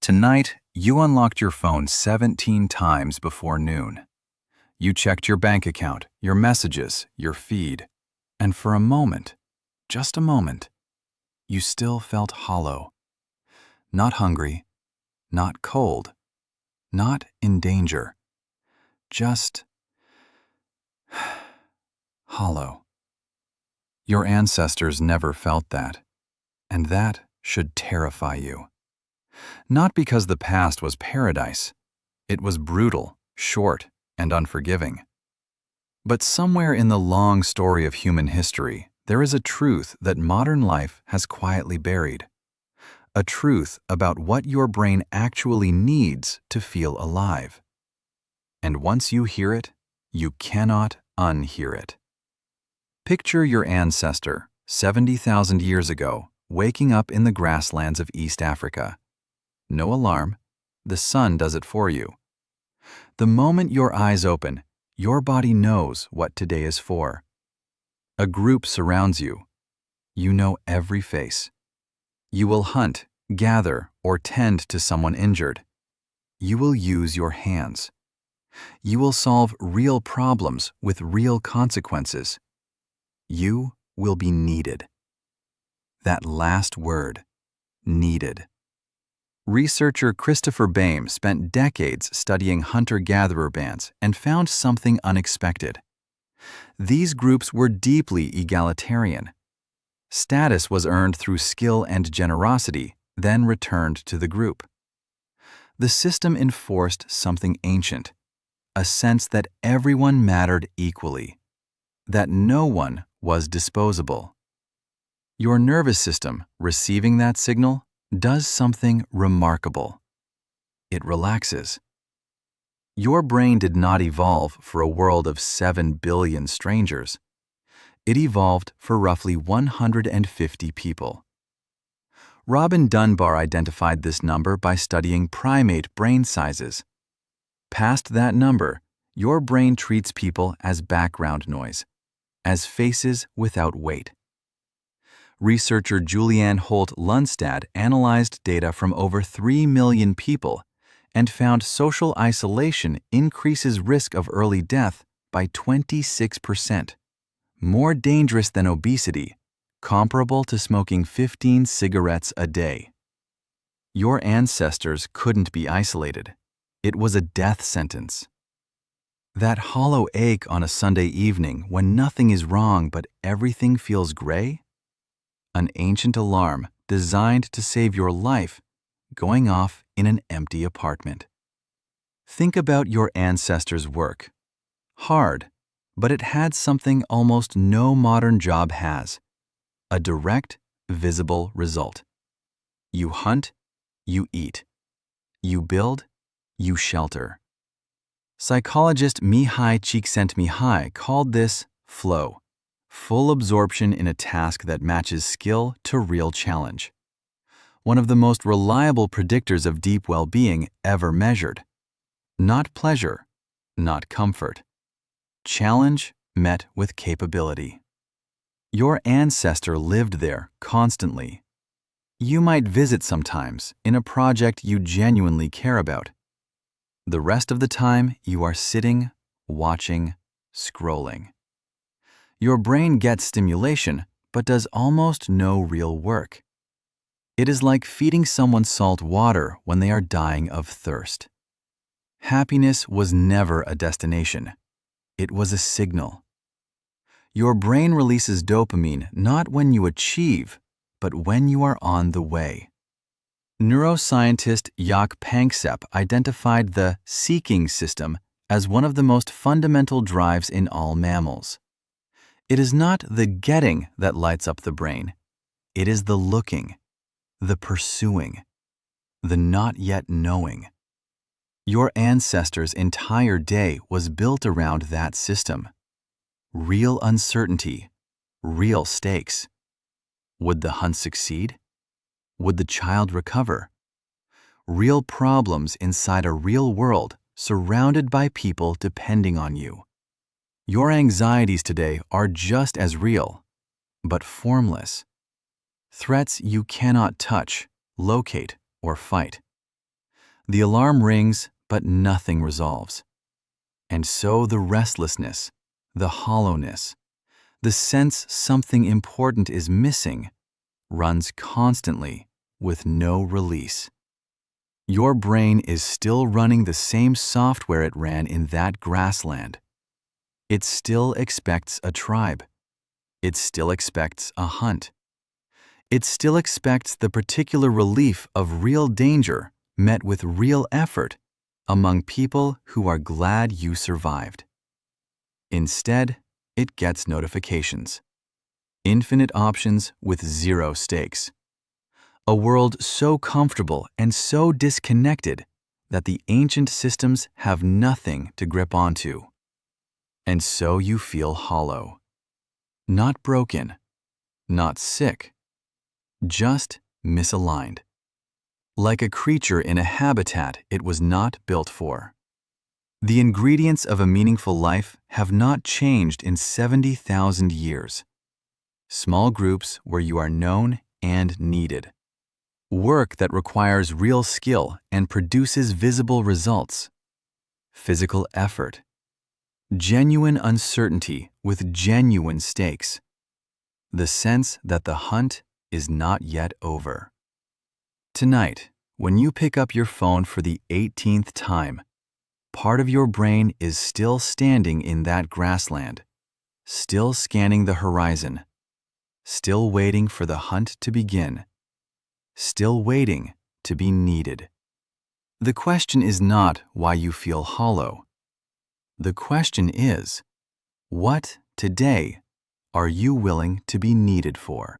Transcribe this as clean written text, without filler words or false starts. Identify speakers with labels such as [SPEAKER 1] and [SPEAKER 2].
[SPEAKER 1] Tonight, you unlocked your phone 17 times before noon. You checked your bank account, your messages, your feed, and for a moment, just a moment, you still felt hollow. Not hungry, not cold, not in danger, just hollow. Your ancestors never felt that, and that should terrify you. Not because the past was paradise. It was brutal, short, and unforgiving. But somewhere in the long story of human history, there is a truth that modern life has quietly buried. A truth about what your brain actually needs to feel alive. And once you hear it, you cannot unhear it. Picture your ancestor, 70,000 years ago, waking up in the grasslands of East Africa. No alarm, the sun does it for you. The moment your eyes open, your body knows what today is for. A group surrounds you. You know every face. You will hunt, gather, or tend to someone injured. You will use your hands. You will solve real problems with real consequences. You will be needed. That last word, needed. Researcher Christopher Baim spent decades studying hunter-gatherer bands and found something unexpected. These groups were deeply egalitarian. Status was earned through skill and generosity, then returned to the group. The system enforced something ancient, a sense that everyone mattered equally, that no one was disposable. Your nervous system, receiving that signal, does something remarkable. It relaxes. Your brain did not evolve for a world of 7 billion strangers. It evolved for roughly 150 people. Robin Dunbar identified this number by studying primate brain sizes. Past that number, your brain treats people as background noise, as faces without weight. Researcher Julianne Holt Lundstad analyzed data from over 3 million people and found social isolation increases risk of early death by 26%, more dangerous than obesity, comparable to smoking 15 cigarettes a day. Your ancestors couldn't be isolated. It was a death sentence. That hollow ache on a Sunday evening when nothing is wrong but everything feels gray? An ancient alarm designed to save your life, going off in an empty apartment. Think about your ancestors' work. Hard, but it had something almost no modern job has. A direct, visible result. You hunt, you eat. You build, you shelter. Psychologist Mihai Csikszentmihalyi called this flow. Full absorption in a task that matches skill to real challenge. One of the most reliable predictors of deep well-being ever measured. Not pleasure, not comfort. Challenge met with capability. Your ancestor lived there constantly. You might visit sometimes in a project you genuinely care about. The rest of the time, you are sitting, watching, scrolling. Your brain gets stimulation, but does almost no real work. It is like feeding someone salt water when they are dying of thirst. Happiness was never a destination. It was a signal. Your brain releases dopamine not when you achieve, but when you are on the way. Neuroscientist Jaak Panksepp identified the seeking system as one of the most fundamental drives in all mammals. It is not the getting that lights up the brain. It is the looking, the pursuing, the not yet knowing. Your ancestors' entire day was built around that system. Real uncertainty, real stakes. Would the hunt succeed? Would the child recover? Real problems inside a real world surrounded by people depending on you. Your anxieties today are just as real, but formless. Threats you cannot touch, locate, or fight. The alarm rings, but nothing resolves. And so the restlessness, the hollowness, the sense something important is missing, runs constantly with no release. Your brain is still running the same software it ran in that grassland. It still expects a tribe. It still expects a hunt. It still expects the particular relief of real danger met with real effort among people who are glad you survived. Instead, it gets notifications. Infinite options with zero stakes. A world so comfortable and so disconnected that the ancient systems have nothing to grip onto. And so you feel hollow. Not broken, not sick, just misaligned. Like a creature in a habitat it was not built for. The ingredients of a meaningful life have not changed in 70,000 years. Small groups where you are known and needed. Work that requires real skill and produces visible results. Physical effort. Genuine uncertainty with genuine stakes. The sense that the hunt is not yet over. Tonight, when you pick up your phone for the 18th time, part of your brain is still standing in that grassland, still scanning the horizon, still waiting for the hunt to begin, still waiting to be needed. The question is not why you feel hollow. The question is, what today are you willing to be needed for?